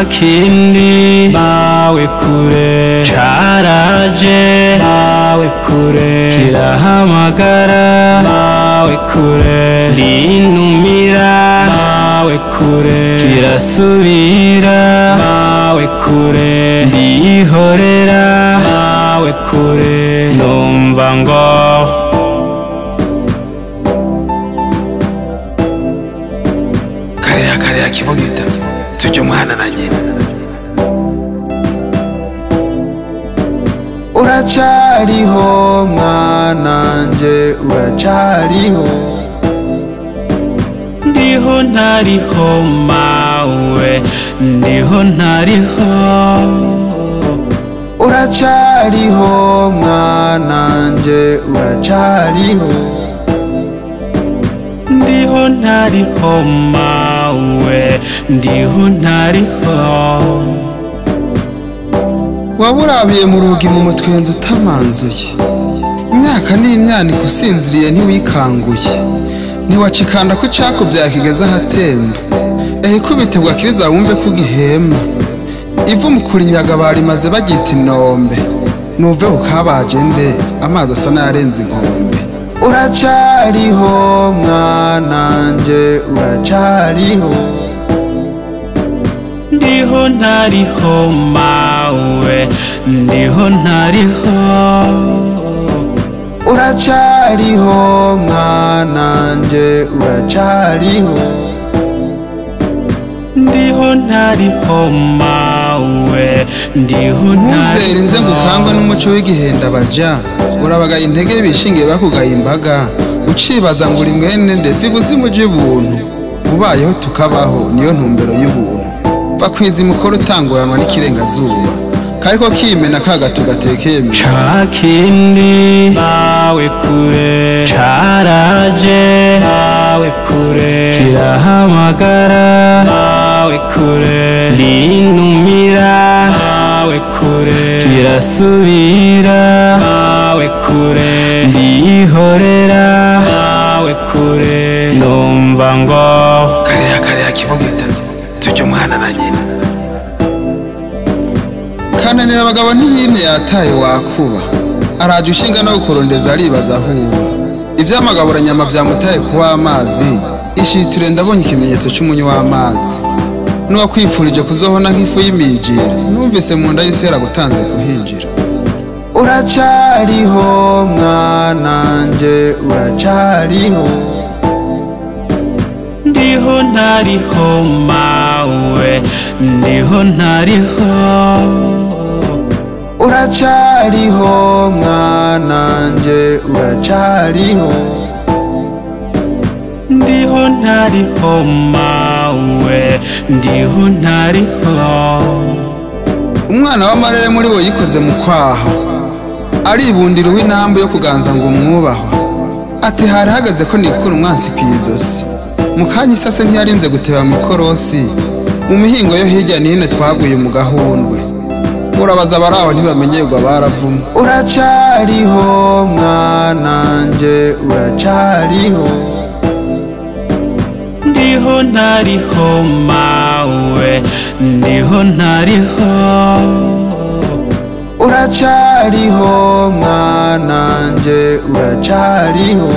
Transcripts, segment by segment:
kindi mawe kure caraje mawe kure kirahamagara mawe kure rinumira mawe kure kirasubira mawe kure ndihorera mawe kure numva ngo kareya kibogita tujye umwana na nyina uracariho mwananje uracariho ndiho ntariho mawe ndiho ntariho uracariho mwananje uracariho ndiho ntariho mawe ndiho ntariho waburabiye mu rugi mu mutwenzi utamanzuye imyaka n'imyaniko usinziriye ntiwikanguye ntiwacikanda ko icakubyaye kigeze ahatemba ikubite bwakiriza wumve ko ugihema ivu mu kurinyaga barimaze bagita inombe nuve ukabaje nde amazi asa n'ayarenze inkombe uracariho mwananje uracariho ndiho ntariho mawe ndiho ntariho uracariho mwananje uracariho ndiho ntariho mawe ndiho ntuzere inze ngukangwe n'umuco w'igihenda baja urabagaye intege bishingiye bakugaye imbaga ucibaza ngo uri mwene ndevi buzimuje ubuntu ubayeho tukabaho niyo ntumbero y'ubuntu bakwiza imukoro utanguranwa n'ikirengazuba kariko kimena kagatu gatekeye cakindi mawe kure caraje mawe kure kirahamagara mawe kure rinumira mawe kure kirasubira mawe kure ndihorera mawe kure numva ngo kareya kibogita tujye umwana na nyina kananira abagabo ntiyimye yataye wakuba araje ushinga no gukorondeza aribaza ahuba ivy'amagabura nyama vyamutaye kuwa amazi ishiture ndabonye ikimenyetso c'umunyu w'amazi n'uwakwipfurije kuzohona nk'ifu y'imijira numvise mu nda y'isera gutanze kuhinjira uracariho mwananje uracariho ndiho ntariho mawe ndiho ntariho uracariho mwananje uracariho ndiho ntariho mawe ndiho ntariho umwana w'amarere muri bo yikoze mu kwaha aribundira uw'intambu yo kuganza ngo umwubahwa ati hari hagaze ko nikura umwansi kw'izosi mu kanya isase ntiyarinze guteba mu ikorosi mu mihingo yo hirya n'ino twaguye mu gahundwe urabaza abaraho ntibamenyerwa baravuma uracariho mwananje uracariho ndiho ntariho mawe ndiho ntariho uracariho mwananje uracariho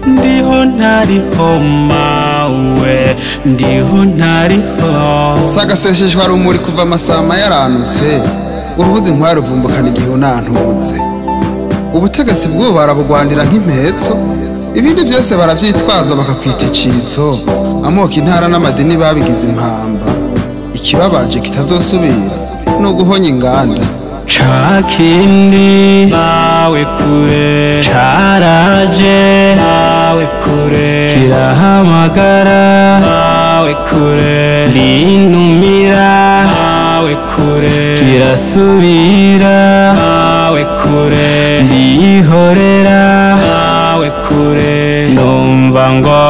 ndiho ntariho mawe ndiho ntariho sagasesheshwa rumuri kuva amasama yaranutse urubuzi nkwari ruvumbukana igihe unantuze ubutegetsi bw'ubu barabugwanira nk'impetso ibindi byose baravyitwaza bakakwita icitso amoko intara n'amadini babigize impamba ikibabaje kitazosubira no guhonya inganda cakindi mawe kure caraje mawe kure kirahamagara mawe kure rinumira mawe kure kirasubira mawe kure ndihorera mawe kure numva ngo